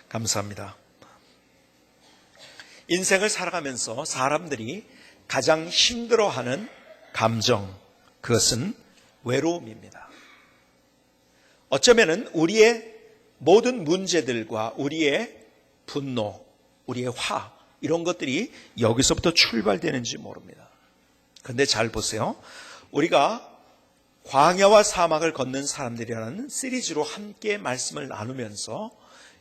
감사합니다. 인생을 살아가면서 사람들이 가장 힘들어하는 감정, 그것은 외로움입니다. 어쩌면은 우리의 모든 문제들과 우리의 분노, 우리의 화, 이런 것들이 여기서부터 출발되는지 모릅니다. 그런데 잘 보세요. 우리가 광야와 사막을 걷는 사람들이라는 시리즈로 함께 말씀을 나누면서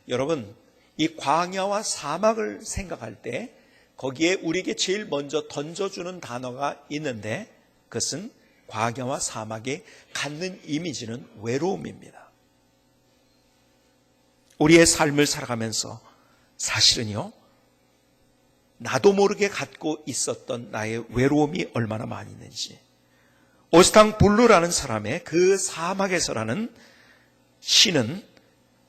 여러분, 이 광야와 사막을 생각할 때 거기에 우리에게 제일 먼저 던져주는 단어가 있는데 그것은 광야와 사막에 갖는 이미지는 외로움입니다. 우리의 삶을 살아가면서 사실은요, 나도 모르게 갖고 있었던 나의 외로움이 얼마나 많이 있는지, 오스탕 블루라는 사람의 그 사막에서라는 시는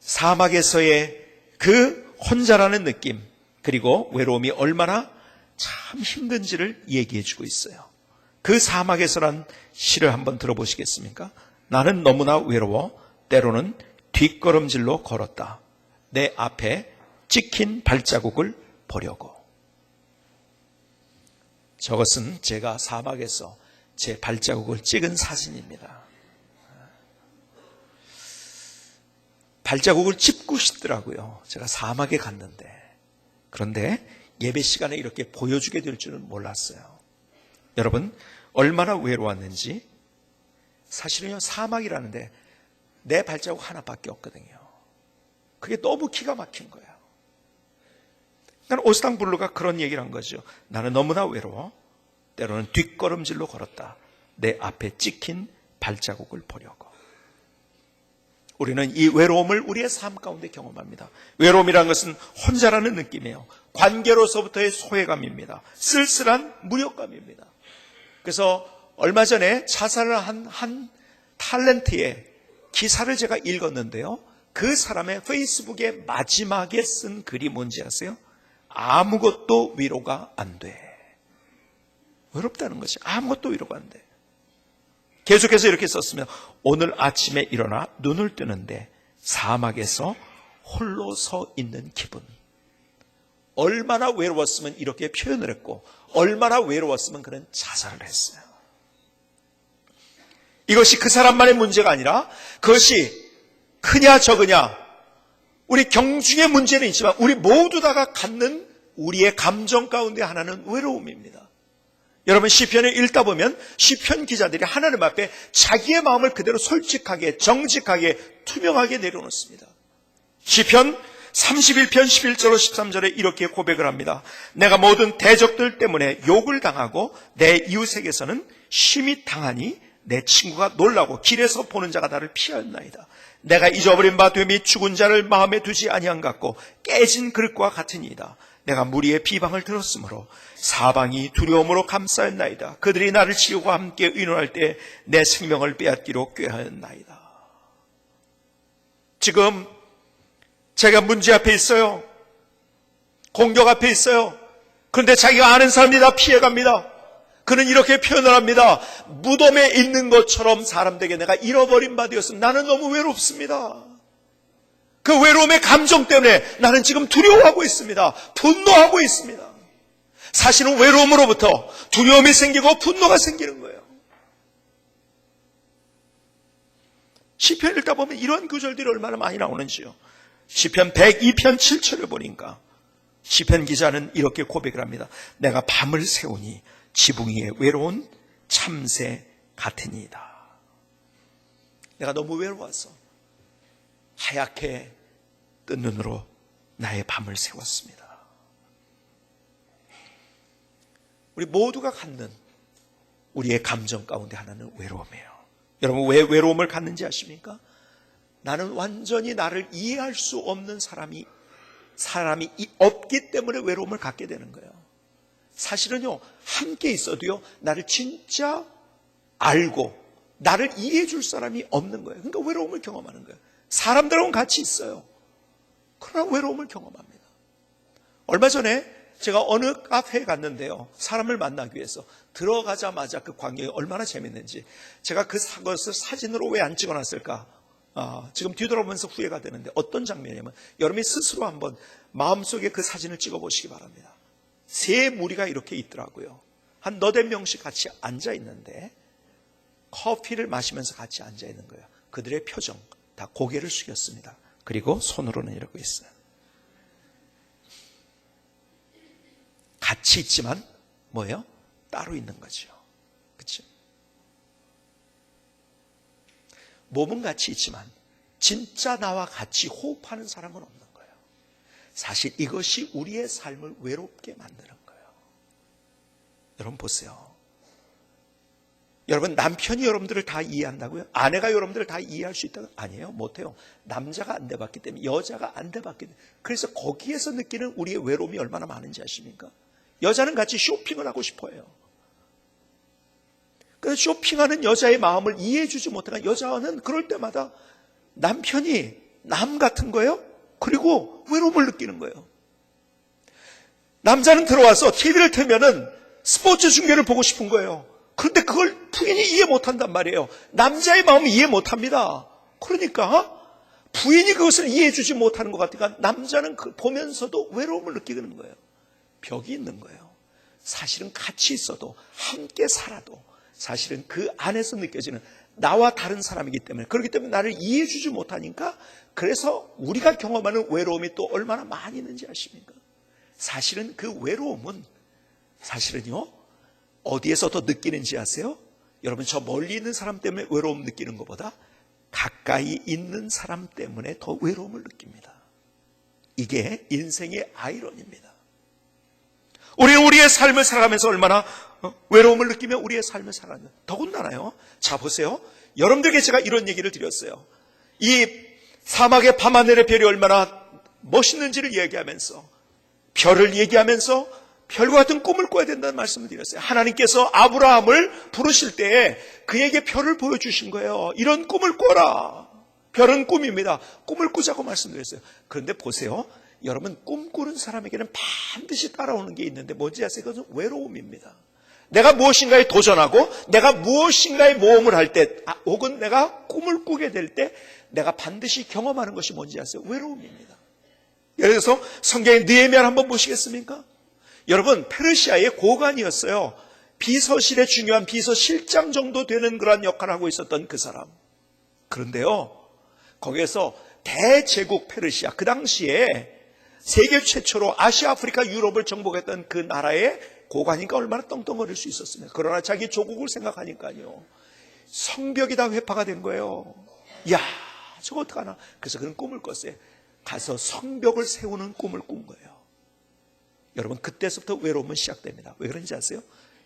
사막에서의 그 혼자라는 느낌, 그리고 외로움이 얼마나 참 힘든지를 얘기해 주고 있어요. 그 사막에서란 시를 한번 들어보시겠습니까? 나는 너무나 외로워 때로는 뒷걸음질로 걸었다. 내 앞에 찍힌 발자국을 보려고. 저것은 제가 사막에서 제 발자국을 찍은 사진입니다. 발자국을 찝고 싶더라고요. 제가 사막에 갔는데. 그런데 예배 시간에 이렇게 보여주게 될 줄은 몰랐어요. 여러분, 얼마나 외로웠는지. 사실은요, 사막이라는데 내 발자국 하나밖에 없거든요. 그게 너무 기가 막힌 거예요. 나는 오스탕 블루가 그런 얘기를 한 거죠. 나는 너무나 외로워 때로는 뒷걸음질로 걸었다. 내 앞에 찍힌 발자국을 보려고. 우리는 이 외로움을 우리의 삶 가운데 경험합니다. 외로움이라는 것은 혼자라는 느낌이에요. 관계로서부터의 소외감입니다. 쓸쓸한 무력감입니다. 그래서 얼마 전에 자살을 한 탤런트의 기사를 제가 읽었는데요. 그 사람의 페이스북에 마지막에 쓴 글이 뭔지 아세요? 아무것도 위로가 안 돼. 외롭다는 것이 아무것도 위로가 안 돼. 계속해서 이렇게 썼으면 오늘 아침에 일어나 눈을 뜨는데 사막에서 홀로 서 있는 기분. 얼마나 외로웠으면 이렇게 표현을 했고 얼마나 외로웠으면 그는 자살을 했어요. 이것이 그 사람만의 문제가 아니라 그것이 크냐 적으냐 우리 경중의 문제는 있지만 우리 모두 다가 갖는 우리의 감정 가운데 하나는 외로움입니다. 여러분 시편을 읽다 보면 시편 기자들이 하나님 앞에 자기의 마음을 그대로 솔직하게 정직하게 투명하게 내려놓습니다. 시편 31편 11절로 13절에 이렇게 고백을 합니다. 내가 모든 대적들 때문에 욕을 당하고 내 이웃에게서는 심히 당하니 내 친구가 놀라고 길에서 보는 자가 나를 피하였나이다. 내가 잊어버린 바 되미 죽은 자를 마음에 두지 아니한 같고 깨진 그릇과 같으니이다. 내가 무리의 비방을 들었으므로 사방이 두려움으로 감싸였나이다. 그들이 나를 치우고 함께 의논할 때 내 생명을 빼앗기로 꾀하였나이다. 지금 제가 문제 앞에 있어요. 공격 앞에 있어요. 그런데 자기가 아는 사람들이 다 피해갑니다. 그는 이렇게 표현을 합니다. 무덤에 있는 것처럼 사람들에게 내가 잃어버린 바 되었으면 나는 너무 외롭습니다. 그 외로움의 감정 때문에 나는 지금 두려워하고 있습니다. 분노하고 있습니다. 사실은 외로움으로부터 두려움이 생기고 분노가 생기는 거예요. 시편 읽다 보면 이런 구절들이 얼마나 많이 나오는지요. 시편 102편 7절을 보니까 시편 기자는 이렇게 고백을 합니다. 내가 밤을 새우니 지붕 위에 외로운 참새 같으니이다. 내가 너무 외로워서 하얗게 뜬 눈으로 나의 밤을 새웠습니다. 우리 모두가 갖는 우리의 감정 가운데 하나는 외로움이에요. 여러분 왜 외로움을 갖는지 아십니까? 나는 완전히 나를 이해할 수 없는 사람이 없기 때문에 외로움을 갖게 되는 거예요. 사실은요, 함께 있어도요, 나를 진짜 알고 나를 이해해 줄 사람이 없는 거예요. 그러니까 외로움을 경험하는 거예요. 사람들하고는 같이 있어요. 그러나 외로움을 경험합니다. 얼마 전에 제가 어느 카페에 갔는데요, 사람을 만나기 위해서 들어가자마자 그 광경이 얼마나 재밌는지 제가 그것을 사진으로 왜 안 찍어놨을까 지금 뒤돌아보면서 후회가 되는데 어떤 장면이냐면 여러분이 스스로 한번 마음속에 그 사진을 찍어보시기 바랍니다. 세 무리가 이렇게 있더라고요. 한 너댓 명씩 같이 앉아 있는데 커피를 마시면서 같이 앉아 있는 거예요. 그들의 표정 다 고개를 숙였습니다. 그리고 손으로는 이러고 있어요. 같이 있지만 뭐예요? 따로 있는 거죠. 그렇죠? 몸은 같이 있지만 진짜 나와 같이 호흡하는 사람은 없는 거예요. 사실 이것이 우리의 삶을 외롭게 만드는 거예요. 여러분 보세요. 여러분 남편이 여러분들을 다 이해한다고요? 아내가 여러분들을 다 이해할 수 있다고? 아니에요. 못해요. 남자가 안 돼봤기 때문에, 여자가 안 돼봤기 때문에. 그래서 거기에서 느끼는 우리의 외로움이 얼마나 많은지 아십니까? 여자는 같이 쇼핑을 하고 싶어해요. 그래서 쇼핑하는 여자의 마음을 이해해 주지 못하는 여자는 그럴 때마다 남편이 남 같은 거예요. 그리고 외로움을 느끼는 거예요. 남자는 들어와서 TV를 틀면은 스포츠 중계를 보고 싶은 거예요. 그런데 그걸 부인이 이해 못한단 말이에요. 남자의 마음을 이해 못합니다. 그러니까 부인이 그것을 이해해 주지 못하는 것 같으니까 남자는 보면서도 외로움을 느끼는 거예요. 벽이 있는 거예요. 사실은 같이 있어도 함께 살아도 사실은 그 안에서 느껴지는 나와 다른 사람이기 때문에, 그렇기 때문에 나를 이해해 주지 못하니까, 그래서 우리가 경험하는 외로움이 또 얼마나 많이 있는지 아십니까? 사실은 그 외로움은 사실은요 어디에서 더 느끼는지 아세요? 여러분 저 멀리 있는 사람 때문에 외로움 느끼는 것보다 가까이 있는 사람 때문에 더 외로움을 느낍니다. 이게 인생의 아이러니입니다. 우리는 우리의 삶을 살아가면서 얼마나 외로움을 느끼며 우리의 삶을 살아가는, 더군다나요. 자 보세요. 여러분들에게 제가 이런 얘기를 드렸어요. 이 사막의 밤하늘의 별이 얼마나 멋있는지를 얘기하면서, 별을 얘기하면서 별과 같은 꿈을 꿔야 된다는 말씀을 드렸어요. 하나님께서 아브라함을 부르실 때에 그에게 별을 보여주신 거예요. 이런 꿈을 꿔라. 별은 꿈입니다. 꿈을 꾸자고 말씀드렸어요. 그런데 보세요. 여러분 꿈꾸는 사람에게는 반드시 따라오는 게 있는데 뭔지 아세요? 그것은 외로움입니다. 내가 무엇인가에 도전하고 내가 무엇인가에 모험을 할 때, 혹은 내가 꿈을 꾸게 될 때 내가 반드시 경험하는 것이 뭔지 아세요? 외로움입니다. 예를 들어서 성경의 느헤미야를 한번 보시겠습니까? 여러분 페르시아의 고관이었어요. 비서실의 중요한 비서실장 정도 되는 그런 역할을 하고 있었던 그 사람. 그런데요 거기에서 대제국 페르시아, 그 당시에 세계 최초로 아시아, 아프리카, 유럽을 정복했던 그 나라의 고관이니까 얼마나 떵떵거릴 수 있었습니까? 그러나 자기 조국을 생각하니까요 성벽이 다 회파가 된 거예요. 이야 저거 어떡하나. 그래서 그런 꿈을 꿨어요. 가서 성벽을 세우는 꿈을 꾼 거예요. 여러분 그때서부터 외로움은 시작됩니다. 왜 그런지 아세요?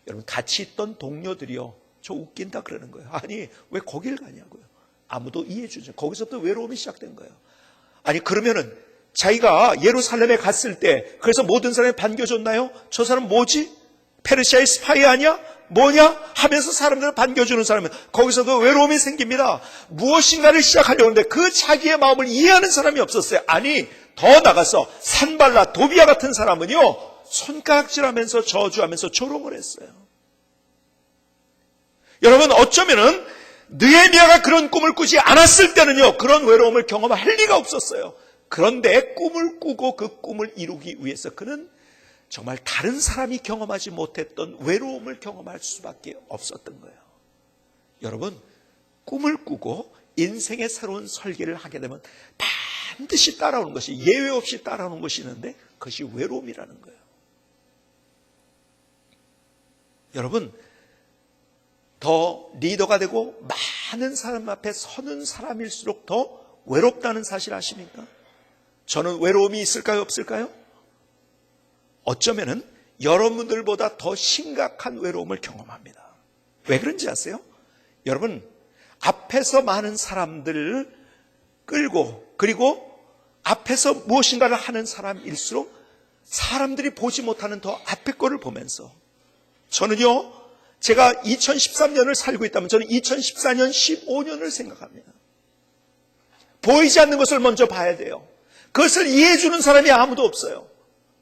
여러분 같이 있던 동료들이요 저 웃긴다 그러는 거예요. 아니 왜 거길 가냐고요. 아무도 이해해 주지. 거기서부터 외로움이 시작된 거예요. 아니 그러면은 자기가 예루살렘에 갔을 때 그래서 모든 사람이 반겨줬나요? 저 사람 뭐지? 페르시아의 스파이 아니야? 뭐냐? 하면서 사람들을 반겨주는 사람은 거기서도 외로움이 생깁니다. 무엇인가를 시작하려고 하는데 그 자기의 마음을 이해하는 사람이 없었어요. 아니 더 나가서 산발라, 도비아 같은 사람은요 손가락질하면서 저주하면서 조롱을 했어요. 여러분 어쩌면은 느헤미야가 그런 꿈을 꾸지 않았을 때는요 그런 외로움을 경험할 리가 없었어요. 그런데 꿈을 꾸고 그 꿈을 이루기 위해서 그는 정말 다른 사람이 경험하지 못했던 외로움을 경험할 수밖에 없었던 거예요. 여러분 꿈을 꾸고 인생의 새로운 설계를 하게 되면 반드시 따라오는 것이, 예외 없이 따라오는 것이 있는데 그것이 외로움이라는 거예요. 여러분 더 리더가 되고 많은 사람 앞에 서는 사람일수록 더 외롭다는 사실 아십니까? 저는 외로움이 있을까요 없을까요? 어쩌면은 여러분들보다 더 심각한 외로움을 경험합니다. 왜 그런지 아세요? 여러분 앞에서 많은 사람들을 끌고 그리고 앞에서 무엇인가를 하는 사람일수록 사람들이 보지 못하는 더 앞에 거를 보면서, 저는요 제가 2013년을 살고 있다면 저는 2014년 15년을 생각합니다. 보이지 않는 것을 먼저 봐야 돼요. 그것을 이해해 주는 사람이 아무도 없어요.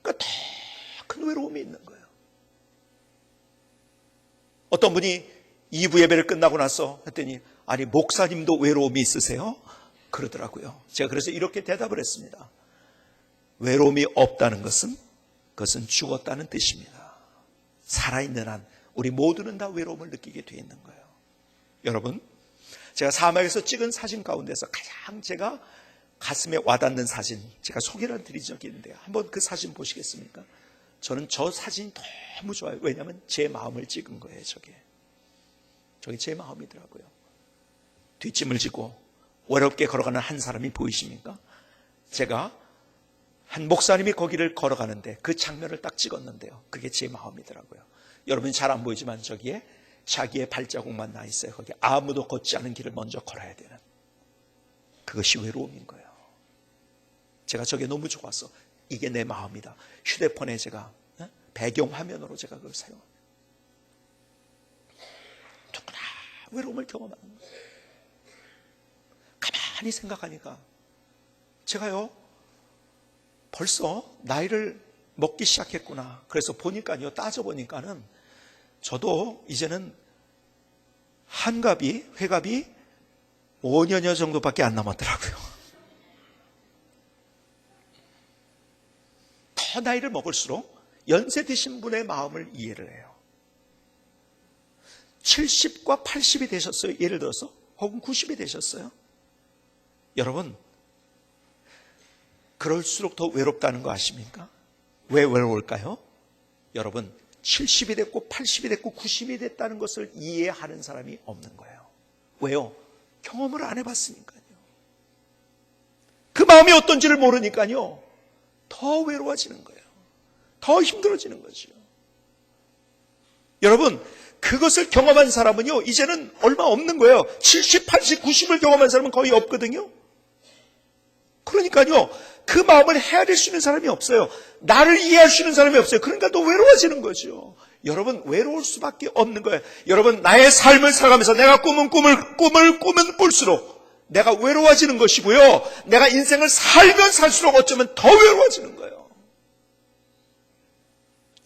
그러니까 더 큰 외로움이 있는 거예요. 어떤 분이 2부 예배를 끝나고 나서 했더니 아니 목사님도 외로움이 있으세요? 그러더라고요. 제가 그래서 이렇게 대답을 했습니다. 외로움이 없다는 것은 그것은 죽었다는 뜻입니다. 살아있는 한 우리 모두는 다 외로움을 느끼게 되어 있는 거예요. 여러분, 제가 사막에서 찍은 사진 가운데서 가장 제가 가슴에 와닿는 사진, 제가 소개를 드린 적이 있는데요. 한번 그 사진 보시겠습니까? 저는 저 사진이 너무 좋아요. 왜냐하면 제 마음을 찍은 거예요. 저게 제 마음이더라고요. 뒷짐을 지고 외롭게 걸어가는 한 사람이 보이십니까? 제가 한 목사님이 거기를 걸어가는데 그 장면을 딱 찍었는데요. 그게 제 마음이더라고요. 여러분이 잘 안 보이지만 저기에 자기의 발자국만 나 있어요. 거기 아무도 걷지 않은 길을 먼저 걸어야 되는, 그것이 외로움인 거예요. 제가 저게 너무 좋아서 이게 내 마음이다. 휴대폰에 제가 배경화면으로 제가 그걸 사용합니다. 누구나 외로움을 경험하는 거예요. 가만히 생각하니까 제가요 벌써 나이를 먹기 시작했구나. 그래서 보니까요, 따져보니까는 저도 이제는 회갑이 5년여 정도밖에 안 남았더라고요. 더 나이를 먹을수록 연세 드신 분의 마음을 이해를 해요. 70과 80이 되셨어요. 예를 들어서 혹은 90이 되셨어요. 여러분, 그럴수록 더 외롭다는 거 아십니까? 왜 외로울까요? 여러분, 70이 됐고 80이 됐고 90이 됐다는 것을 이해하는 사람이 없는 거예요. 왜요? 경험을 안 해봤으니까요. 그 마음이 어떤지를 모르니까요, 더 외로워지는 거예요. 더 힘들어지는 거죠. 여러분, 그것을 경험한 사람은요, 이제는 얼마 없는 거예요. 70, 80, 90을 경험한 사람은 거의 없거든요. 그러니까요, 그 마음을 헤아릴 수 있는 사람이 없어요. 나를 이해할 수 있는 사람이 없어요. 그러니까 또 외로워지는 거죠. 여러분, 외로울 수밖에 없는 거예요. 여러분, 나의 삶을 살아가면서 내가 꿈은 꿀수록 내가 외로워지는 것이고요, 내가 인생을 살면 살수록 어쩌면 더 외로워지는 거예요.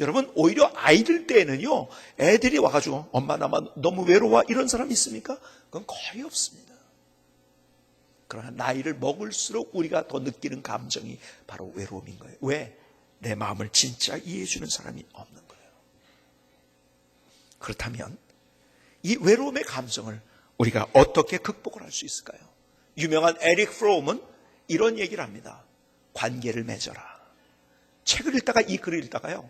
여러분, 오히려 아이들 때에는요, 애들이 와가지고 엄마 나 너무 외로워 이런 사람이 있습니까? 그건 거의 없습니다. 그러나 나이를 먹을수록 우리가 더 느끼는 감정이 바로 외로움인 거예요. 왜? 내 마음을 진짜 이해해 주는 사람이 없는 거예요. 그렇다면 이 외로움의 감정을 우리가 어떻게 극복을 할 수 있을까요? 유명한 에릭 프롬은 이런 얘기를 합니다. 관계를 맺어라. 책을 읽다가 이 글을 읽다가요,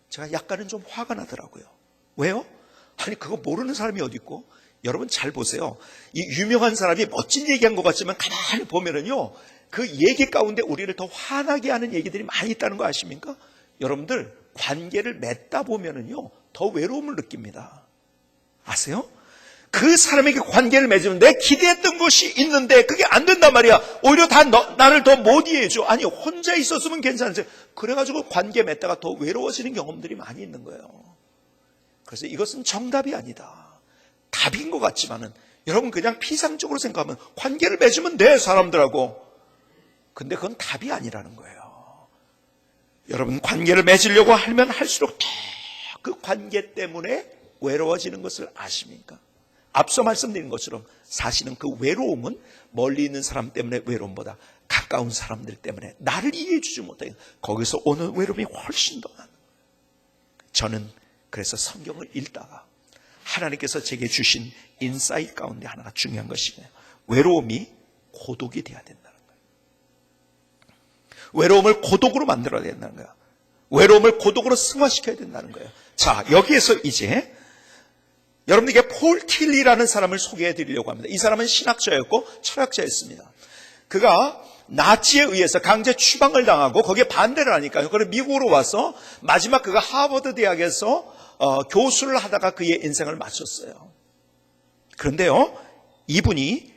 제가 약간은 좀 화가 나더라고요. 왜요? 아니, 그거 모르는 사람이 어디 있고. 여러분 잘 보세요. 이 유명한 사람이 멋진 얘기한 것 같지만 가만히 보면은요, 그 얘기 가운데 우리를 더 화나게 하는 얘기들이 많이 있다는 거 아십니까? 여러분들, 관계를 맺다 보면은요, 더 외로움을 느낍니다. 아세요? 그 사람에게 관계를 맺으면 내 기대했던 것이 있는데 그게 안 된단 말이야. 오히려 다 나를 더 못 이해해줘. 아니, 혼자 있었으면 괜찮은데 그래가지고 관계 맺다가 더 외로워지는 경험들이 많이 있는 거예요. 그래서 이것은 정답이 아니다. 답인 것 같지만은, 여러분 그냥 피상적으로 생각하면 관계를 맺으면 돼, 사람들하고. 근데 그건 답이 아니라는 거예요. 여러분, 관계를 맺으려고 하면 할수록 더 그 관계 때문에 외로워지는 것을 아십니까? 앞서 말씀드린 것처럼 사실은 그 외로움은 멀리 있는 사람 때문에 외로움보다 가까운 사람들 때문에 나를 이해해 주지 못하게 거기서 오는 외로움이 훨씬 더 많아요. 저는 그래서 성경을 읽다가 하나님께서 제게 주신 인사이트 가운데 하나가 중요한 것이에요. 외로움이 고독이 돼야 된다는 거예요. 외로움을 고독으로 만들어야 된다는 거예요. 외로움을 고독으로 승화시켜야 된다는 거예요. 자, 여기에서 이제 여러분에게 폴 틸리라는 사람을 소개해 드리려고 합니다. 이 사람은 신학자였고 철학자였습니다. 그가 나치에 의해서 강제 추방을 당하고 거기에 반대를 하니까요, 그래서 미국으로 와서 마지막 그가 하버드 대학에서 교수를 하다가 그의 인생을 마쳤어요. 그런데요, 이분이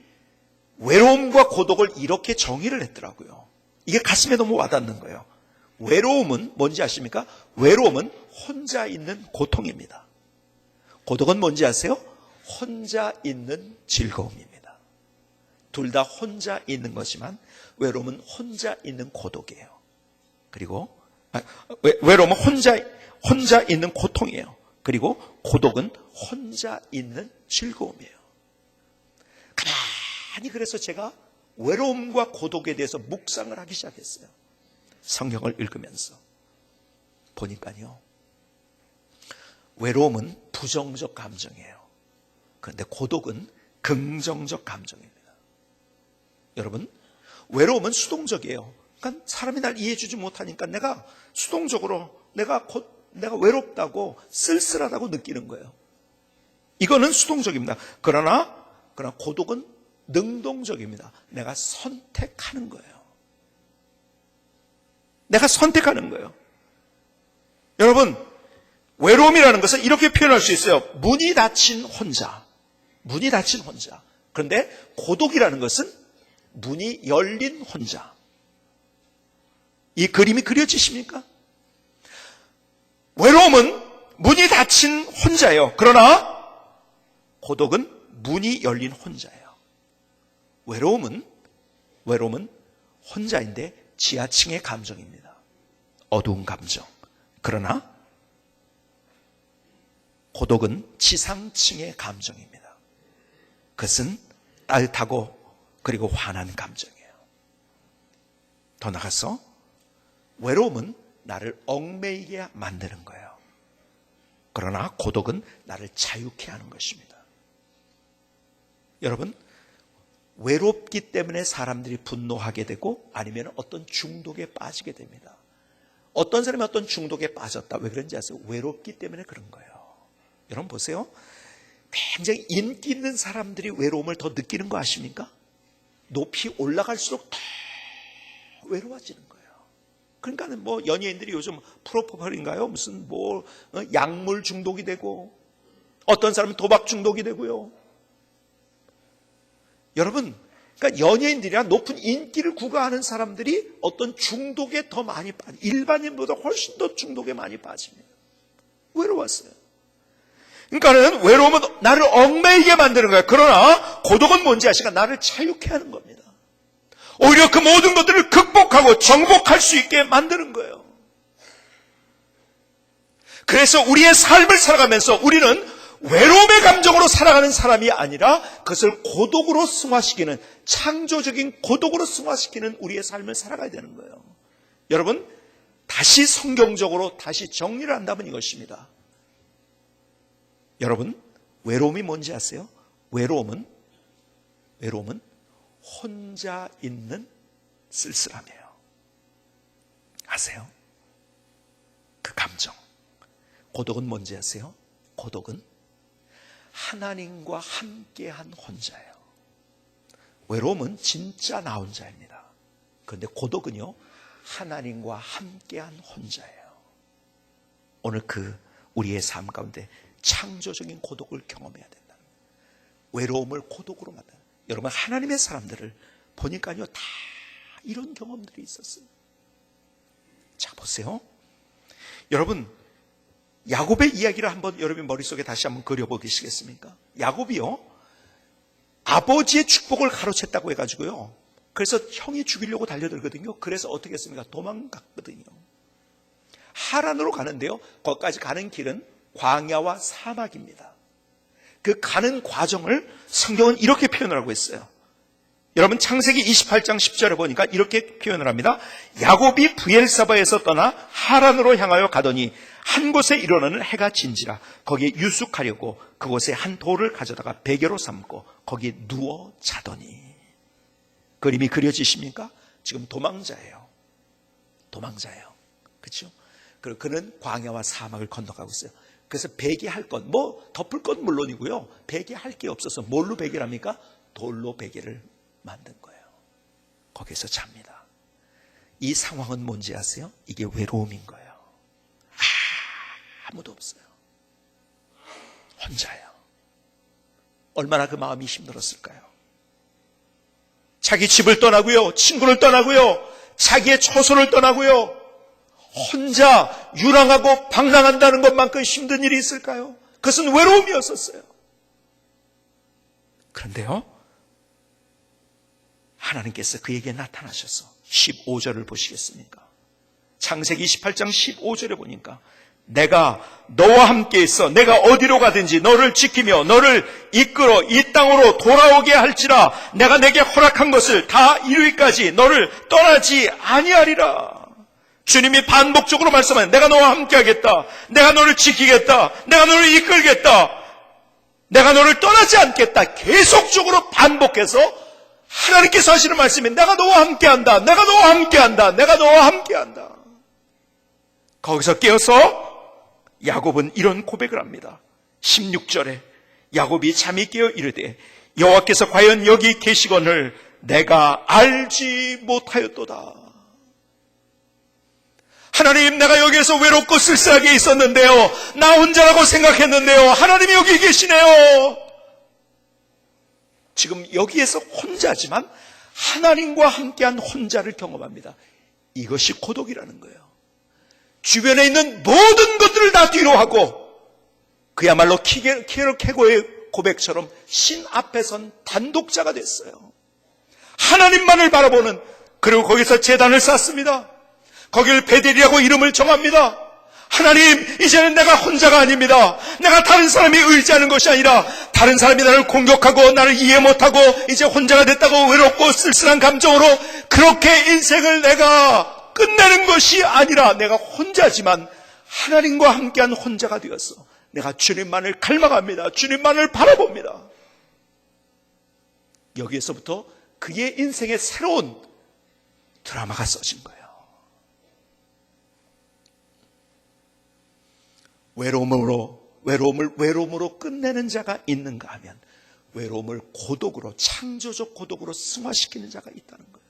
외로움과 고독을 이렇게 정의를 했더라고요. 이게 가슴에 너무 와닿는 거예요. 외로움은 뭔지 아십니까? 외로움은 혼자 있는 고통입니다. 고독은 뭔지 아세요? 혼자 있는 즐거움입니다. 둘 다 혼자 있는 거지만 외로움은 혼자 있는 고독이에요. 그리고 외로움은 혼자 있는 고통이에요. 그리고 고독은 혼자 있는 즐거움이에요. 가만히 그래서 제가 외로움과 고독에 대해서 묵상을 하기 시작했어요. 성경을 읽으면서 보니까요, 외로움은 부정적 감정이에요. 그런데 고독은 긍정적 감정입니다. 여러분, 외로움은 수동적이에요. 그러니까 사람이 날 이해해주지 못하니까 내가 수동적으로 내가 외롭다고 쓸쓸하다고 느끼는 거예요. 이거는 수동적입니다. 그러나 고독은 능동적입니다. 내가 선택하는 거예요. 내가 선택하는 거예요. 여러분, 외로움이라는 것은 이렇게 표현할 수 있어요. 문이 닫힌 혼자. 문이 닫힌 혼자. 그런데 고독이라는 것은 문이 열린 혼자. 이 그림이 그려지십니까? 외로움은 문이 닫힌 혼자예요. 그러나 고독은 문이 열린 혼자예요. 외로움은 혼자인데 지하층의 감정입니다. 어두운 감정. 그러나 고독은 지상층의 감정입니다. 그것은 따뜻하고 그리고 환한 감정이에요. 더 나아가서 외로움은 나를 얽매이게 만드는 거예요. 그러나 고독은 나를 자유케 하는 것입니다. 여러분, 외롭기 때문에 사람들이 분노하게 되고 아니면 어떤 중독에 빠지게 됩니다. 어떤 사람이 어떤 중독에 빠졌다. 왜 그런지 아세요? 외롭기 때문에 그런 거예요. 여러분 보세요. 굉장히 인기 있는 사람들이 외로움을 더 느끼는 거 아십니까? 높이 올라갈수록 더 외로워지는 거예요. 그러니까는 뭐 연예인들이 요즘 프로포폴인가요? 무슨 약물 중독이 되고 어떤 사람은 도박 중독이 되고요. 여러분, 그러니까 연예인들이나 높은 인기를 구가하는 사람들이 어떤 중독에 더 많이 일반인보다 훨씬 더 중독에 많이 빠집니다. 외로웠어요. 그러니까는 외로움은 나를 얽매이게 만드는 거예요. 그러나 고독은 뭔지 아시까? 나를 자유케 하는 겁니다. 오히려 그 모든 것들을 극복하고 정복할 수 있게 만드는 거예요. 그래서 우리의 삶을 살아가면서 우리는 외로움의 감정으로 살아가는 사람이 아니라 그것을 고독으로 승화시키는, 창조적인 고독으로 승화시키는 우리의 삶을 살아가야 되는 거예요. 여러분, 다시 성경적으로 다시 정리를 한다면 이것입니다. 여러분, 외로움이 뭔지 아세요? 외로움은 혼자 있는 쓸쓸함이에요. 아세요? 그 감정. 고독은 뭔지 아세요? 고독은 하나님과 함께한 혼자예요. 외로움은 진짜 나 혼자입니다. 그런데 고독은요, 하나님과 함께한 혼자예요. 오늘 우리의 삶 가운데 창조적인 고독을 경험해야 된다. 외로움을 고독으로 만드는. 여러분, 하나님의 사람들을 보니까요, 다 이런 경험들이 있었어요. 자, 보세요. 여러분, 야곱의 이야기를 한번 여러분 머릿속에 다시 한번 그려보시겠습니까? 야곱이요, 아버지의 축복을 가로챘다고 해가지고요, 그래서 형이 죽이려고 달려들거든요. 그래서 어떻게 했습니까? 도망갔거든요. 하란으로 가는데요, 거기까지 가는 길은 광야와 사막입니다. 그 가는 과정을 성경은 이렇게 표현을 하고 있어요. 여러분, 창세기 28장 10절에 보니까 이렇게 표현을 합니다. 야곱이 브엘사바에서 떠나 하란으로 향하여 가더니 한 곳에 이르러는 해가 진지라 거기에 유숙하려고 그곳에 한 돌을 가져다가 베개로 삼고 거기에 누워 자더니. 그림이 그려지십니까? 지금 도망자예요. 그렇죠? 그리고 그는 광야와 사막을 건너가고 있어요. 그래서 베개할 것, 덮을 건 물론이고요, 베개할 게 없어서 뭘로 베개를 합니까? 돌로 베개를 만든 거예요. 거기서 잡니다. 이 상황은 뭔지 아세요? 이게 외로움인 거예요. 아무도 없어요. 혼자예요. 얼마나 그 마음이 힘들었을까요? 자기 집을 떠나고요, 친구를 떠나고요, 자기의 처소를 떠나고요, 혼자 유랑하고 방랑한다는 것만큼 힘든 일이 있을까요? 그것은 외로움이었었어요. 그런데요, 하나님께서 그에게 나타나셔서 15절을 보시겠습니까? 창세기 28장 15절에 보니까 내가 너와 함께 있어 내가 어디로 가든지 너를 지키며 너를 이끌어 이 땅으로 돌아오게 할지라 내가 내게 허락한 것을 다 이루기까지 너를 떠나지 아니하리라. 주님이 반복적으로 말씀하는 내가 너와 함께 하겠다. 내가 너를 지키겠다. 내가 너를 이끌겠다. 내가 너를 떠나지 않겠다. 계속적으로 반복해서 하나님께서 하시는 말씀이 내가 너와 함께한다. 내가 너와 함께한다. 내가 너와 함께한다. 거기서 깨어서 야곱은 이런 고백을 합니다. 16절에 야곱이 잠이 깨어 이르되 여호와께서 과연 여기 계시거늘 내가 알지 못하였도다. 하나님, 내가 여기에서 외롭고 쓸쓸하게 있었는데요. 나 혼자라고 생각했는데요. 하나님이 여기 계시네요. 지금 여기에서 혼자지만 하나님과 함께한 혼자를 경험합니다. 이것이 고독이라는 거예요. 주변에 있는 모든 것들을 다 뒤로 하고 그야말로 키르케고의 고백처럼 신 앞에 선 단독자가 됐어요. 하나님만을 바라보는, 그리고 거기서 제단을 쌓습니다. 거기를 베델이라고 이름을 정합니다. 하나님, 이제는 내가 혼자가 아닙니다. 내가 다른 사람이 의지하는 것이 아니라 다른 사람이 나를 공격하고 나를 이해 못하고 이제 혼자가 됐다고 외롭고 쓸쓸한 감정으로 그렇게 인생을 내가 끝내는 것이 아니라 내가 혼자지만 하나님과 함께한 혼자가 되었어. 내가 주님만을 갈망합니다. 주님만을 바라봅니다. 여기에서부터 그의 인생의 새로운 드라마가 써진 거예요. 외로움으로 끝내는 자가 있는가 하면 외로움을 고독으로, 창조적 고독으로 승화시키는 자가 있다는 거예요.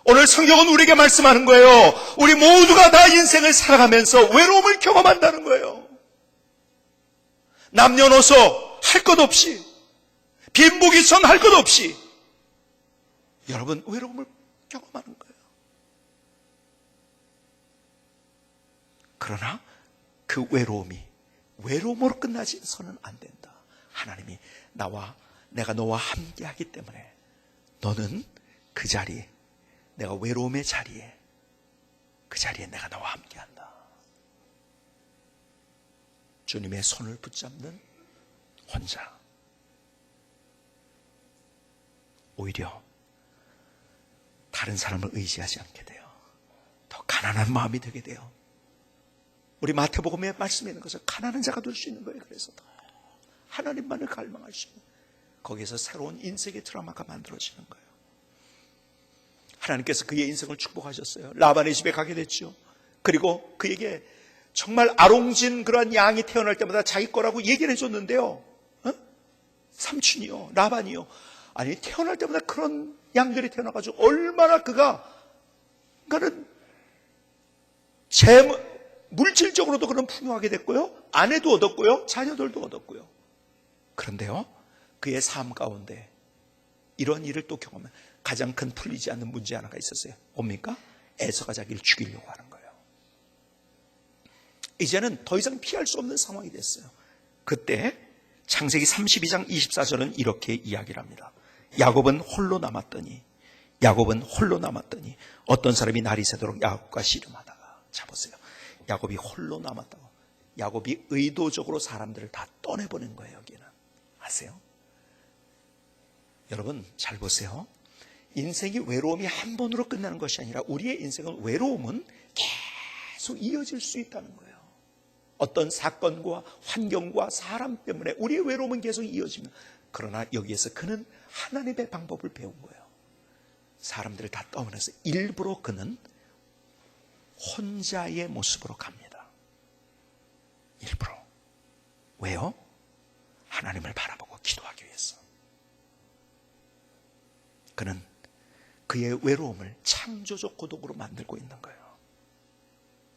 오늘 성경은 우리에게 말씀하는 거예요. 우리 모두가 다 인생을 살아가면서 외로움을 경험한다는 거예요. 남녀노소 할 것 없이, 빈부귀천 할 것 없이 여러분 외로움을 경험하는 거예요. 그러나 그 외로움이 외로움으로 끝나서는 안 된다. 하나님이 내가 너와 함께 하기 때문에 너는 그 자리에, 내가 외로움의 자리에, 그 자리에 내가 너와 함께 한다. 주님의 손을 붙잡는 혼자. 오히려 다른 사람을 의지하지 않게 돼요. 더 가난한 마음이 되게 돼요. 우리 마태복음에 말씀이 있는 것은 가난한 자가 될 수 있는 거예요. 그래서 더 하나님만을 갈망할 수 있는, 거기에서 새로운 인생의 드라마가 만들어지는 거예요. 하나님께서 그의 인생을 축복하셨어요. 라반의 집에 가게 됐죠. 그리고 그에게 정말 아롱진 그러한 양이 태어날 때마다 자기 거라고 얘기를 해줬는데요. 삼촌이요, 라반이요. 아니, 태어날 때마다 그런 양들이 태어나가지고 얼마나 그러니까는 물질적으로도 그런 풍요하게 됐고요. 아내도 얻었고요. 자녀들도 얻었고요. 그런데요, 그의 삶 가운데 이런 일을 또 경험한 가장 큰 풀리지 않는 문제 하나가 있었어요. 뭡니까? 에서가 자기를 죽이려고 하는 거예요. 이제는 더 이상 피할 수 없는 상황이 됐어요. 그때 창세기 32장 24절은 이렇게 이야기를 합니다. 야곱은 홀로 남았더니 어떤 사람이 날이 새도록 야곱과 씨름하다가, 자 보세요. 야곱이 홀로 남았다고. 야곱이 의도적으로 사람들을 다 떠내보낸 거예요. 여기는 아세요? 여러분 잘 보세요. 인생이 외로움이 한 번으로 끝나는 것이 아니라 우리의 인생은 외로움은 계속 이어질 수 있다는 거예요. 어떤 사건과 환경과 사람 때문에 우리의 외로움은 계속 이어지면, 그러나 여기에서 그는 하나님의 방법을 배운 거예요. 사람들을 다 떠나서 일부러 그는 혼자의 모습으로 갑니다. 일부러. 왜요? 하나님을 바라보고 기도하기 위해서. 그는 그의 외로움을 창조적 고독으로 만들고 있는 거예요.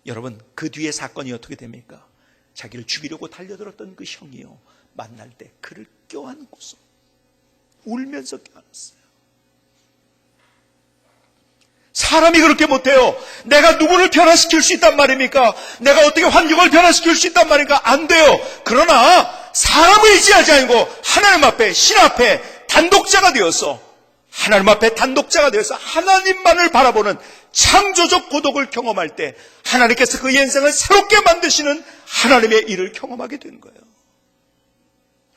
여러분, 그 뒤에 사건이 어떻게 됩니까? 자기를 죽이려고 달려들었던 그 형이요, 만날 때 그를 껴안고서 울면서 껴안았어요. 사람이 그렇게 못해요. 내가 누구를 변화시킬 수 있단 말입니까? 내가 어떻게 환경을 변화시킬 수 있단 말입니까? 안 돼요. 그러나 사람을 의지하지 않고 하나님 앞에, 신 앞에 단독자가 되어서, 하나님 앞에 단독자가 되어서 하나님만을 바라보는 창조적 고독을 경험할 때 하나님께서 그의 인생을 새롭게 만드시는 하나님의 일을 경험하게 된 거예요.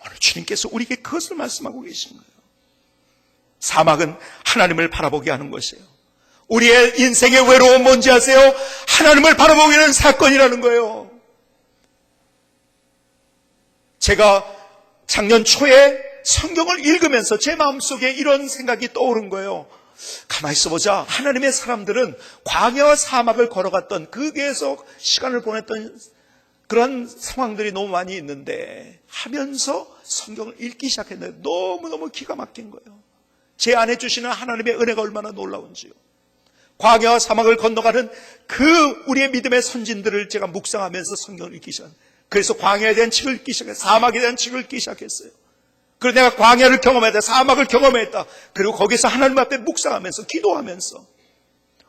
오늘 주님께서 우리에게 그것을 말씀하고 계신 거예요. 사막은 하나님을 바라보게 하는 것이에요. 우리의 인생의 외로움 뭔지 아세요? 하나님을 바라보게 하는 사건이라는 거예요. 제가 작년 초에 성경을 읽으면서 제 마음속에 이런 생각이 떠오른 거예요. 가만히 있어보자. 하나님의 사람들은 광야와 사막을 걸어갔던 거기에서 시간을 보냈던 그런 상황들이 너무 많이 있는데 하면서 성경을 읽기 시작했는데 너무너무 기가 막힌 거예요. 제 안에 주시는 하나님의 은혜가 얼마나 놀라운지요. 광야와 사막을 건너가는 그 우리의 믿음의 선진들을 제가 묵상하면서 성경을 읽기 시작했어요. 그래서 광야에 대한 책을 읽기 시작했어요. 사막에 대한 책을 읽기 시작했어요. 그래서 내가 광야를 경험했다, 사막을 경험했다. 그리고 거기서 하나님 앞에 묵상하면서 기도하면서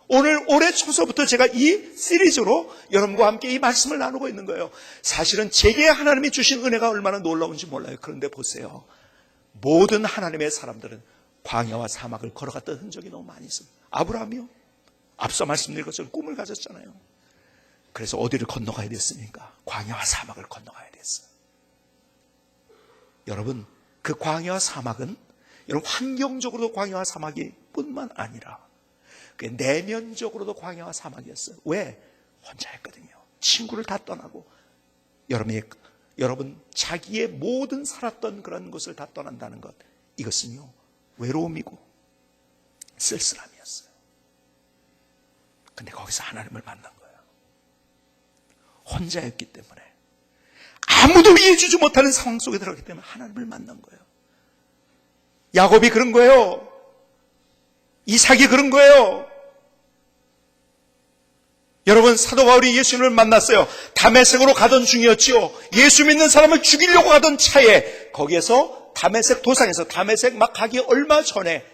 올해 초서부터 제가 이 시리즈로 여러분과 함께 이 말씀을 나누고 있는 거예요. 사실은 제게 하나님이 주신 은혜가 얼마나 놀라운지 몰라요. 그런데 보세요. 모든 하나님의 사람들은 광야와 사막을 걸어갔던 흔적이 너무 많이 있습니다. 아브라함이요. 앞서 말씀드린 것처럼 꿈을 가졌잖아요. 그래서 어디를 건너가야 됐습니까? 광야와 사막을 건너가야 됐어요. 여러분, 그 광야와 사막은 여러분 환경적으로도 광야와 사막이 뿐만 아니라 내면적으로도 광야와 사막이었어요. 왜? 혼자였거든요. 친구를 다 떠나고 여러분 자기의 모든 살았던 그런 것을 다 떠난다는 것, 이것은요 외로움이고 쓸쓸함이었어요. 근데 거기서 하나님을 만난 거예요. 혼자였기 때문에, 아무도 이해해주지 못하는 상황 속에 들어갔기 때문에 하나님을 만난 거예요. 야곱이 그런 거예요. 이삭이 그런 거예요. 여러분, 사도 바울이 예수님을 만났어요. 다메섹으로 가던 중이었지요. 예수 믿는 사람을 죽이려고 가던 차에 거기에서 다메섹 도상에서 다메섹 막 가기 얼마 전에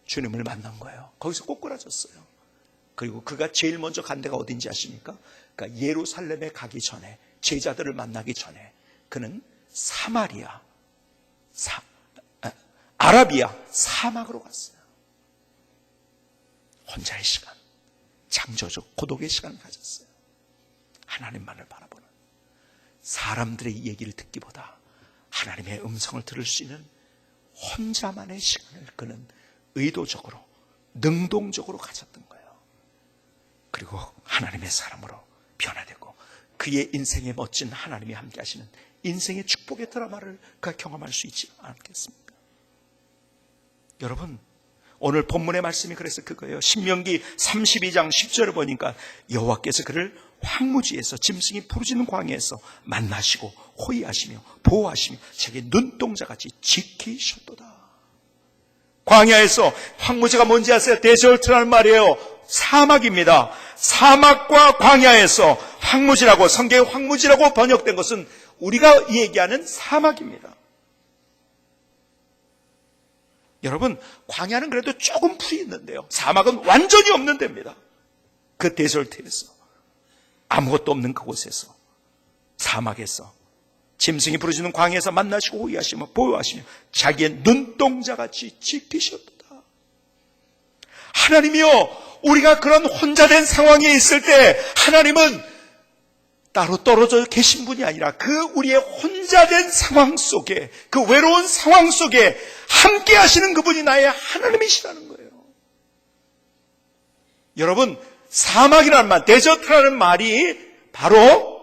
주님을 만난 거예요. 거기서 꼬꾸라졌어요. 그리고 그가 제일 먼저 간 데가 어딘지 아십니까? 그러니까 예루살렘에 가기 전에, 제자들을 만나기 전에 그는 아라비아 사막으로 갔어요. 혼자의 시간, 창조적 고독의 시간을 가졌어요. 하나님만을 바라보는, 사람들의 얘기를 듣기보다 하나님의 음성을 들을 수 있는 혼자만의 시간을 그는 의도적으로, 능동적으로 가졌던 거예요. 그리고 하나님의 사람으로 변화되고 그의 인생에 멋진 하나님이 함께 하시는 인생의 축복의 드라마를 그가 경험할 수 있지 않겠습니까? 여러분, 오늘 본문의 말씀이 그래서 그거예요. 신명기 32장 10절을 보니까 여호와께서 그를 황무지에서 짐승이 부르짖는 광야에서 만나시고 호위하시며 보호하시며 자기 눈동자같이 지키셨도다. 광야에서, 황무지가 뭔지 아세요? 데절트라는 말이에요. 사막입니다. 사막과 광야에서, 황무지라고, 성경에 황무지라고 번역된 것은 우리가 얘기하는 사막입니다. 여러분, 광야는 그래도 조금 풀이 있는데요, 사막은 완전히 없는 데입니다. 그 데절트에서, 아무것도 없는 그곳에서, 사막에서 짐승이 부르짖는 광야에서 만나시고 호위하시며 보호하시며 자기의 눈동자같이 지키셨도다. 하나님이요, 우리가 그런 혼자된 상황에 있을 때 하나님은 따로 떨어져 계신 분이 아니라 그 우리의 혼자된 상황 속에, 그 외로운 상황 속에 함께 하시는 그분이 나의 하나님이시라는 거예요. 여러분, 사막이라는 말, 데저트라는 말이 바로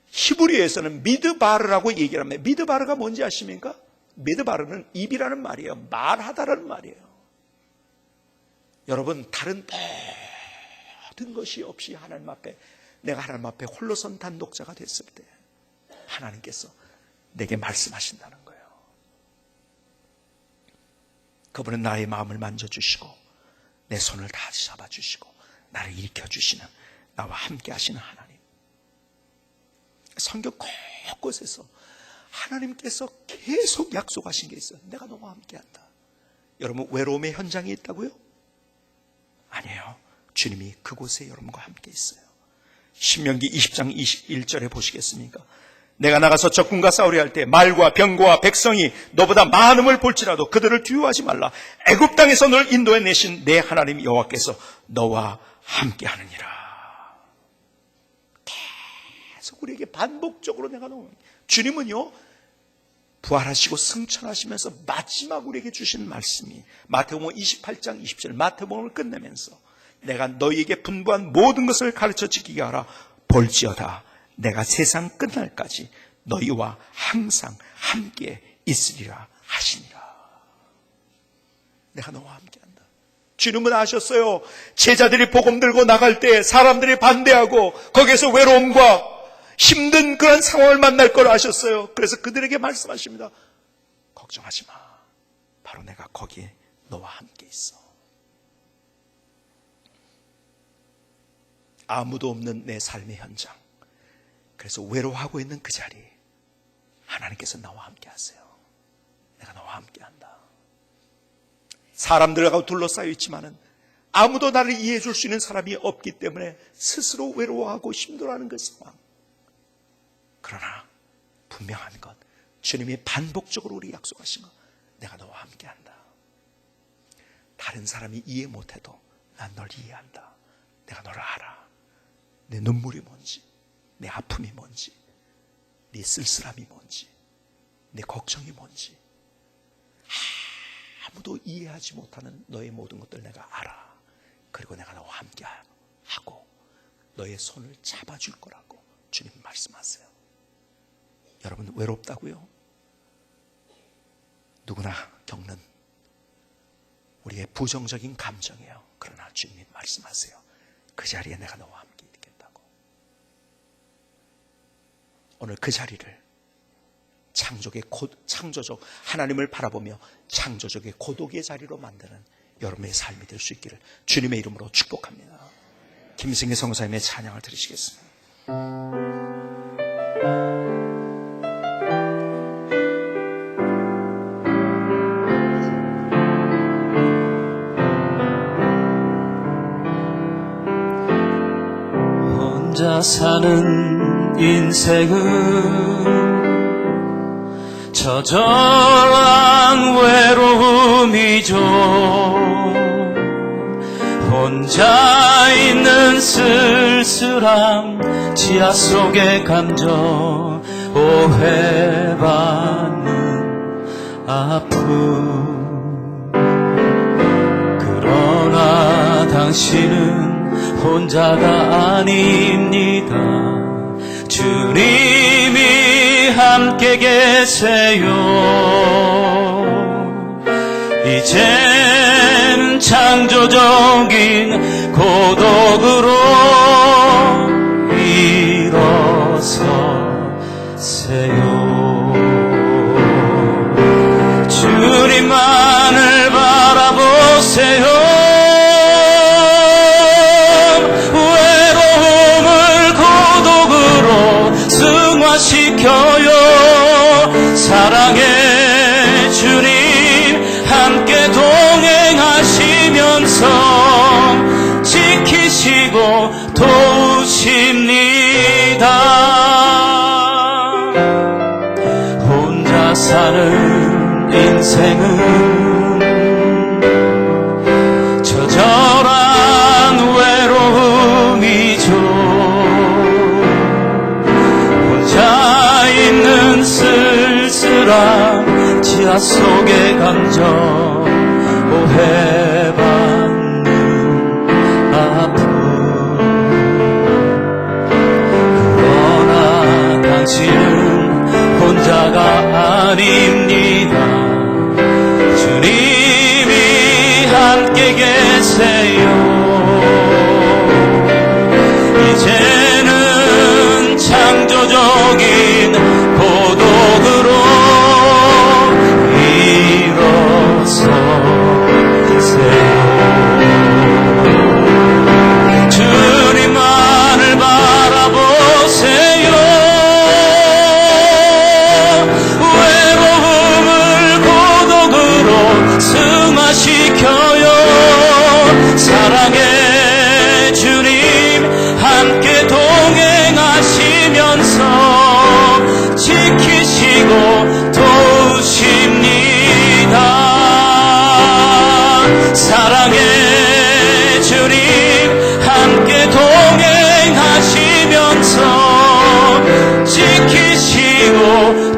히브리어에서는 미드바르라고 얘기를 합니다. 미드바르가 뭔지 아십니까? 미드바르는 입이라는 말이에요. 말하다라는 말이에요. 여러분, 다른 모든 것이 없이 하나님 앞에, 내가 하나님 앞에 홀로 선 단독자가 됐을 때 하나님께서 내게 말씀하신다는 거예요. 그분은 나의 마음을 만져주시고 내 손을 다 잡아주시고 나를 일으켜주시는, 나와 함께 하시는 하나님. 성경 곳곳에서 하나님께서 계속 약속하신 게 있어요. 내가 너와 함께한다. 여러분, 외로움의 현장이 있다고요? 아니에요. 주님이 그곳에 여러분과 함께 있어요. 신명기 20장 21절에 보시겠습니까? 내가 나가서 적군과 싸우려 할 때 말과 병거와 백성이 너보다 많음을 볼지라도 그들을 두려워하지 말라. 애굽 땅에서 널 인도해 내신 내 하나님 여호와께서 너와 함께하느니라. 계속 우리에게 반복적으로 내가 나오는 주님은요, 부활하시고 승천하시면서 마지막 우리에게 주신 말씀이 마태복음 28장 20절, 마태복음을 끝내면서 내가 너희에게 분부한 모든 것을 가르쳐 지키게 하라. 볼지어다 내가 세상 끝날까지 너희와 항상 함께 있으리라 하시니라. 내가 너와 함께한다. 주님은 아셨어요. 제자들이 복음 들고 나갈 때 사람들이 반대하고 거기에서 외로움과 힘든 그런 상황을 만날 걸 아셨어요. 그래서 그들에게 말씀하십니다. 걱정하지 마. 바로 내가 거기에 너와 함께 있어. 아무도 없는 내 삶의 현장, 그래서 외로워하고 있는 그 자리, 하나님께서 나와 함께 하세요. 내가 너와 함께 한다. 사람들하고 둘러싸여 있지만은 아무도 나를 이해해 줄 수 있는 사람이 없기 때문에 스스로 외로워하고 힘들어하는 그 상황. 그러나 분명한 것, 주님이 반복적으로 우리 약속하신 것, 내가 너와 함께 한다. 다른 사람이 이해 못해도 난 널 이해한다. 내가 너를 알아. 내 눈물이 뭔지, 내 아픔이 뭔지, 네 쓸쓸함이 뭔지, 내 걱정이 뭔지, 아무도 이해하지 못하는 너의 모든 것들 내가 알아. 그리고 내가 너와 함께 하고 너의 손을 잡아줄 거라고 주님 말씀하세요. 여러분, 외롭다고요? 누구나 겪는 우리의 부정적인 감정이에요. 그러나 주님이 말씀하세요. 그 자리에 내가 너와 함께 있겠다고. 오늘 그 자리를 창조적 하나님을 바라보며 창조적의 고독의 자리로 만드는 여러분의 삶이 될 수 있기를 주님의 이름으로 축복합니다. 김승희 성사님의 찬양을 드리시겠습니다. 혼자 사는 인생은 처절한 외로움이죠. 혼자 있는 쓸쓸함, 지하 속의 감정, 오해받는 아픔. 그러나 당신은 혼자가 아닙니다. 주님이 함께 계세요. 이젠 창조적인 고독으로 일어서세요. 주님만을 바라보세요. 시켜요. 사랑의 주님 함께 동행하시면서 지키시고 도우십니다. 혼자 사는 인생은 처절한 외로움이죠. 쓸쓸한 지하 속의 감정, 오해받는 아픔. 그러나 당신은 혼자가 아닙니다. 주님이 함께 계세요. 이제는 창조적인 고독으로 일어서세요. 주님만을 바라보세요. 외로움을 고독으로 승화시켜요.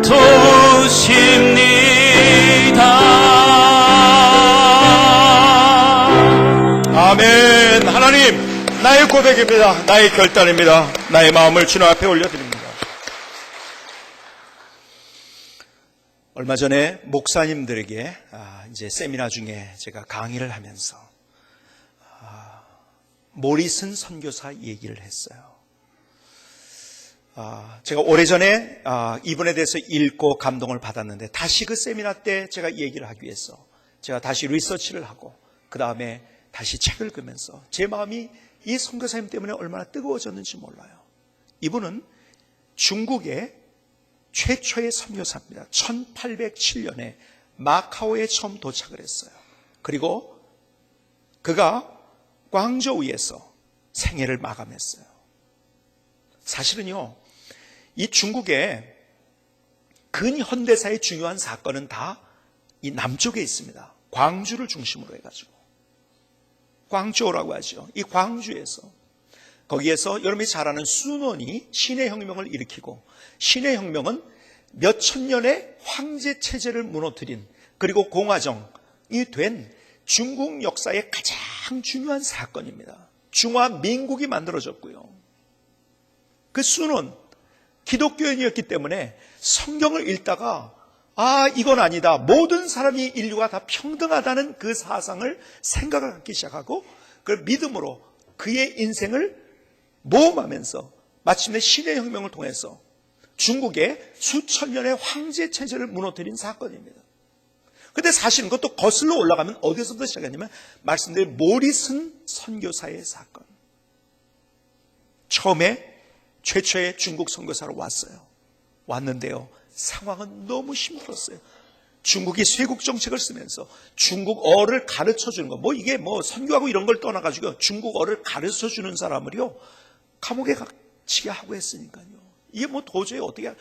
도우십니다. 아멘. 하나님, 나의 고백입니다. 나의 결단입니다. 나의 마음을 주님 앞에 올려드립니다. 얼마 전에 목사님들에게 이제 세미나 중에 제가 강의를 하면서 모리슨 선교사 얘기를 했어요. 제가 오래전에 이분에 대해서 읽고 감동을 받았는데 다시 그 세미나 때 제가 얘기를 하기 위해서 제가 다시 리서치를 하고 그 다음에 다시 책을 읽으면서 제 마음이 이 선교사님 때문에 얼마나 뜨거워졌는지 몰라요. 이분은 중국의 최초의 선교사입니다. 1807년에 마카오에 처음 도착을 했어요. 그리고 그가 광저우에서 생애를 마감했어요. 사실은요, 이 중국의 근현대사의 중요한 사건은 다 이 남쪽에 있습니다. 광주를 중심으로 해가지고. 광저우라고 하죠. 이 광주에서, 거기에서 여러분이 잘 아는 순원이 신해혁명을 일으키고, 신해혁명은 몇 천 년의 황제 체제를 무너뜨린, 그리고 공화정이 된 중국 역사의 가장 중요한 사건입니다. 중화민국이 만들어졌고요. 그 순원, 기독교인이었기 때문에 성경을 읽다가 이건 아니다. 모든 사람이 인류가 다 평등하다는 그 사상을 생각을 갖기 시작하고 그걸 믿음으로 그의 인생을 모험하면서 마침내 신해혁명을 통해서 중국의 수천 년의 황제 체제를 무너뜨린 사건입니다. 근데 사실은 그것도 거슬러 올라가면 어디서부터 시작했냐면 말씀드린 모리슨 선교사의 사건. 처음에 최초의 중국 선교사로 왔는데요. 상황은 너무 힘들었어요. 중국이 쇄국 정책을 쓰면서 중국어를 가르쳐 주는 거, 이게 선교하고 이런 걸 떠나가지고 중국어를 가르쳐 주는 사람을요, 감옥에 갇히게 하고 했으니까요. 이게 도저히 어떻게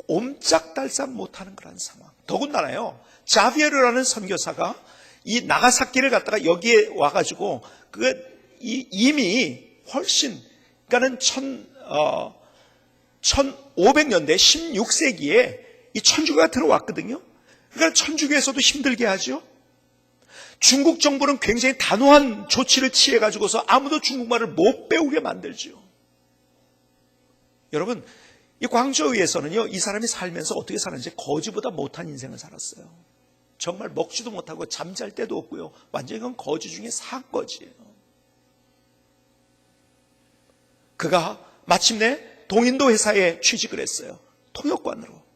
옴짝달싹 못하는 그런 상황. 더군다나요, 자비에르라는 선교사가 이 나가사키를 갔다가 여기에 와가지고 이미 훨씬, 그러니까는 1500년대 16세기에 이 천주교가 들어왔거든요. 그러니까 천주교에서도 힘들게 하죠. 중국 정부는 굉장히 단호한 조치를 취해가지고서 아무도 중국말을 못 배우게 만들죠. 여러분, 이 광저우에서는요, 이 사람이 살면서 어떻게 사는지 거지보다 못한 인생을 살았어요. 정말 먹지도 못하고 잠잘 때도 없고요. 완전히 그건 거지 중에 사거지예요. 그가 마침내 동인도 회사에 취직을 했어요. 통역관으로.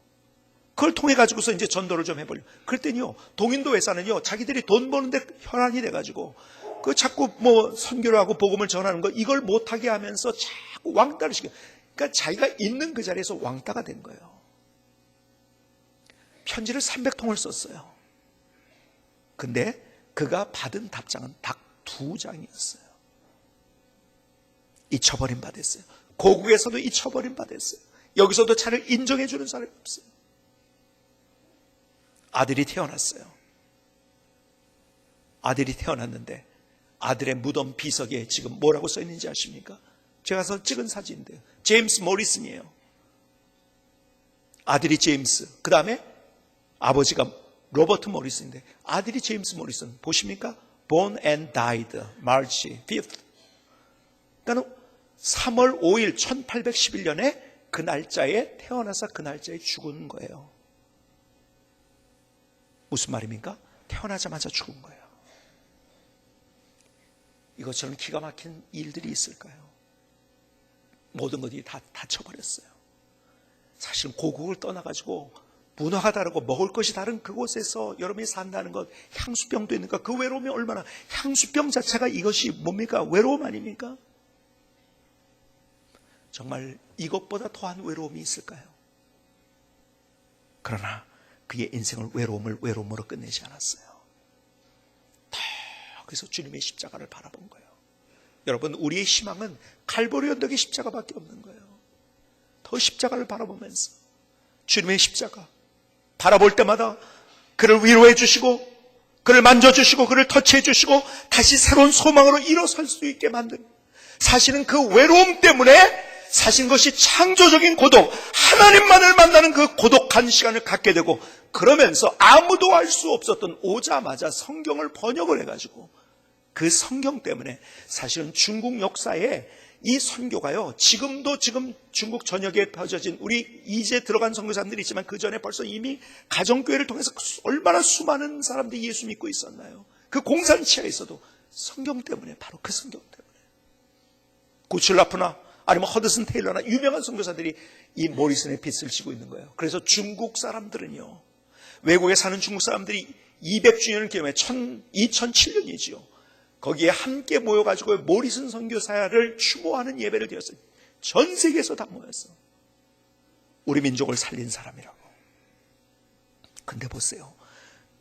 그걸 통해 가지고서 이제 전도를 좀 해보려고. 그랬더니요, 동인도 회사는요, 자기들이 돈 버는데 혈안이 돼가지고 자꾸 선교를 하고 복음을 전하는 거 이걸 못하게 하면서 자꾸 왕따를 시켜. 그러니까 자기가 있는 그 자리에서 왕따가 된 거예요. 편지를 300통을 썼어요. 근데 그가 받은 답장은 딱 2장이었어요. 잊혀버림 받았어요. 고국에서도 잊혀버림 받았어요. 여기서도 차를 인정해 주는 사람이 없어요. 아들이 태어났어요. 아들이 태어났는데 아들의 무덤 비석에 지금 뭐라고 써 있는지 아십니까? 제가 찍은 사진인데요. 제임스 모리슨이에요. 아들이 제임스, 그 다음에 아버지가 로버트 모리슨인데 아들이 제임스 모리슨 보십니까? Born and died March 5th. 그러니까 3월 5일 1811년에 그 날짜에 태어나서 그 날짜에 죽은 거예요. 무슨 말입니까? 태어나자마자 죽은 거예요. 이것처럼 기가 막힌 일들이 있을까요? 모든 것이 다 닫혀버렸어요. 사실은 고국을 떠나가지고 문화가 다르고 먹을 것이 다른 그곳에서 여러분이 산다는 것, 향수병도 있는가? 그 외로움이 얼마나, 향수병 자체가 이것이 뭡니까? 외로움 아닙니까? 정말 이것보다 더한 외로움이 있을까요? 그러나 그의 인생을 외로움으로 끝내지 않았어요. 그래서 주님의 십자가를 바라본 거예요. 여러분, 우리의 희망은 갈보리 언덕의 십자가밖에 없는 거예요. 더 십자가를 바라보면서 주님의 십자가 바라볼 때마다 그를 위로해 주시고 그를 만져주시고 그를 터치해 주시고 다시 새로운 소망으로 일어설 수 있게 만든, 사실은 그 외로움 때문에 사신 것이 창조적인 고독, 하나님만을 만나는 그 고독한 시간을 갖게 되고, 그러면서 아무도 알 수 없었던, 오자마자 성경을 번역을 해가지고 그 성경 때문에 사실은 중국 역사에 이 선교가요, 지금 중국 전역에 펴져진, 우리 이제 들어간 선교사님들이 있지만 그 전에 벌써 이미 가정교회를 통해서 얼마나 수많은 사람들이 예수 믿고 있었나요? 그 공산치하에 있어도 성경 때문에, 바로 그 성경 때문에. 구출라프나 아니면 허드슨 테일러나 유명한 선교사들이 이 모리슨의 빛을 지고 있는 거예요. 그래서 중국 사람들은요, 외국에 사는 중국 사람들이 200주년을 기념해 2007년이지요. 거기에 함께 모여가지고 모리슨 선교사를 추모하는 예배를 드렸어요. 전 세계에서 다 모였어. 우리 민족을 살린 사람이라고. 근데 보세요.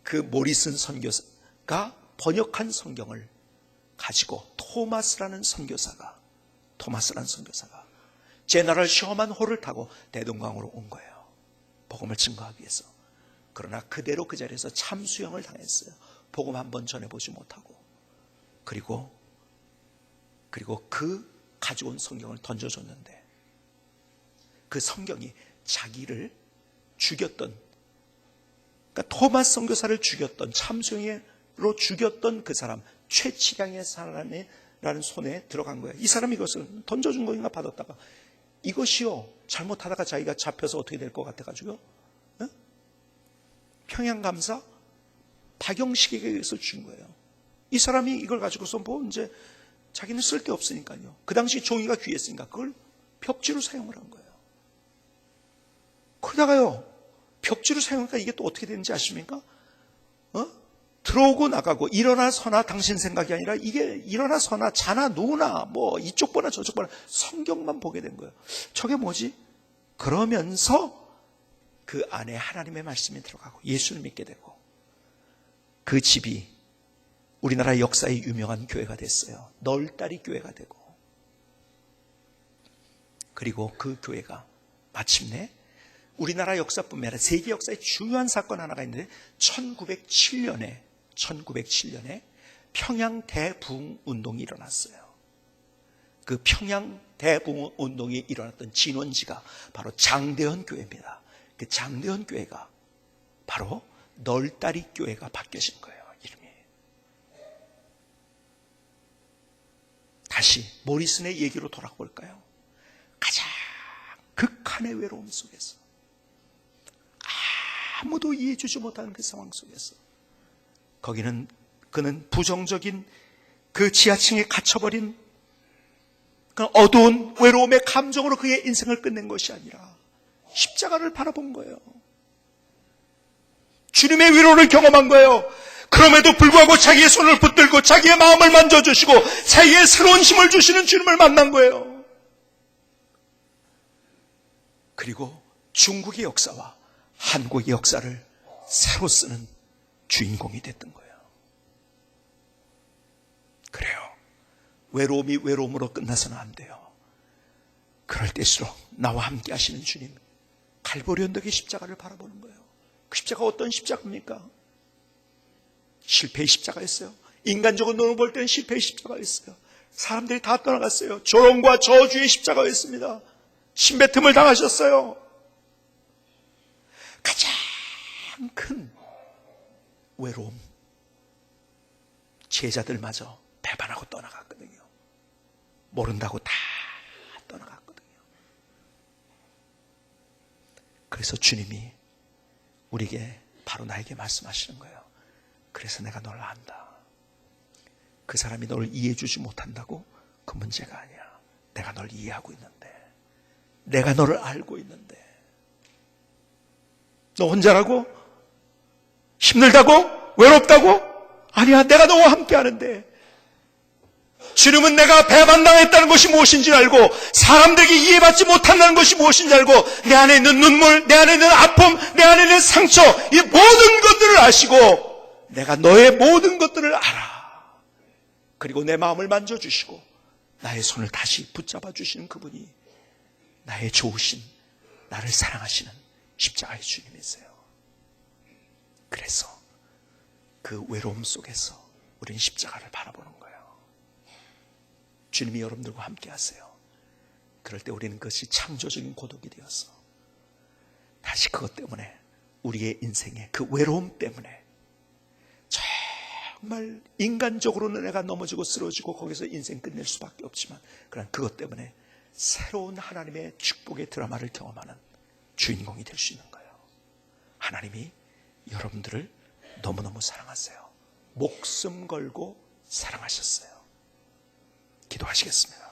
그 모리슨 선교사가 번역한 성경을 가지고 토마스라는 선교사가 제너럴 셔먼 호를 타고 대동강으로 온 거예요. 복음을 증거하기 위해서. 그러나 그대로 그 자리에서 참수형을 당했어요. 복음 한번 전해보지 못하고. 그리고 그 가지고 온 성경을 던져줬는데, 그 성경이 자기를 죽였던, 그러니까 토마스 선교사를 죽였던, 참수형으로 죽였던 그 사람, 최치량의 사람이라는 손에 들어간 거예요. 이 사람이 이것을 던져준 거인가 받았다가, 이것이요, 잘못하다가 자기가 잡혀서 어떻게 될 것 같아가지고요, 평양감사 박영식에게 의해서 준 거예요. 이 사람이 이걸 가지고서 뭐 이제 자기는 쓸데없으니까요. 그 당시 종이가 귀했으니까 그걸 벽지로 사용을 한 거예요. 그러다가요, 벽지로 사용하니까 이게 또 어떻게 되는지 아십니까? 들어오고 나가고, 일어나 서나 당신 생각이 아니라, 이게 일어나 서나 자나 누우나 뭐 이쪽 보나 저쪽 보나 성경만 보게 된 거예요. 저게 뭐지? 그러면서 그 안에 하나님의 말씀이 들어가고 예수를 믿게 되고, 그 집이 우리나라 역사의 유명한 교회가 됐어요. 널다리 교회가 되고, 그리고 그 교회가 마침내 우리나라 역사뿐만 아니라 세계 역사의 중요한 사건 하나가 있는데, 1907년에 평양 대부흥 운동이 일어났어요. 그 평양 대부흥 운동이 일어났던 진원지가 바로 장대현 교회입니다. 그 장대현 교회가 바로 널다리 교회가 바뀌어진 거예요, 이름이. 다시 모리슨의 얘기로 돌아볼까요? 가장 극한의 외로움 속에서, 아무도 이해해주지 못하는 그 상황 속에서, 그는 부정적인 그 지하층에 갇혀버린 그 어두운 외로움의 감정으로 그의 인생을 끝낸 것이 아니라 십자가를 바라본 거예요. 주님의 위로를 경험한 거예요. 그럼에도 불구하고 자기의 손을 붙들고 자기의 마음을 만져주시고 자기의 새로운 힘을 주시는 주님을 만난 거예요. 그리고 중국의 역사와 한국의 역사를 새로 쓰는 주인공이 됐던 거예요. 그래요. 외로움이 외로움으로 끝나서는 안 돼요. 그럴 때일수록 나와 함께 하시는 주님, 갈보리 언덕의 십자가를 바라보는 거예요. 그 십자가 어떤 십자가입니까? 실패의 십자가였어요. 인간적으로 눈을 볼 때는 실패의 십자가였어요. 사람들이 다 떠나갔어요. 조롱과 저주의 십자가였습니다. 신뱉음을 당하셨어요. 가장 큰 외로움, 제자들마저 배반하고 떠나갔거든요. 모른다고 다 떠나갔거든요. 그래서 주님이 우리에게, 바로 나에게 말씀하시는 거예요. 그래서 내가 널 안다. 그 사람이 널 이해해 주지 못한다고 그 문제가 아니야. 내가 널 이해하고 있는데, 내가 너를 알고 있는데, 너 혼자라고? 힘들다고? 외롭다고? 아니야, 내가 너와 함께 하는데. 주님은 내가 배반당했다는 것이 무엇인지 알고, 사람들에게 이해받지 못한다는 것이 무엇인지 알고, 내 안에 있는 눈물, 내 안에 있는 아픔, 내 안에 있는 상처, 이 모든 것들을 아시고 내가 너의 모든 것들을 알아. 그리고 내 마음을 만져주시고 나의 손을 다시 붙잡아 주시는 그분이 나의 좋으신, 나를 사랑하시는 십자가의 주님이세요. 그래서 그 외로움 속에서 우리는 십자가를 바라보는 거예요. 주님이 여러분들과 함께 하세요. 그럴 때 우리는 그것이 창조적인 고독이 되어서 다시 그것 때문에 우리의 인생의 그 외로움 때문에 정말 인간적으로는 내가 넘어지고 쓰러지고 거기서 인생 끝낼 수밖에 없지만 그런 그것 때문에 새로운 하나님의 축복의 드라마를 경험하는 주인공이 될 수 있는 거예요. 하나님이 여러분들을 너무너무 사랑하세요. 목숨 걸고 사랑하셨어요. 기도하시겠습니다.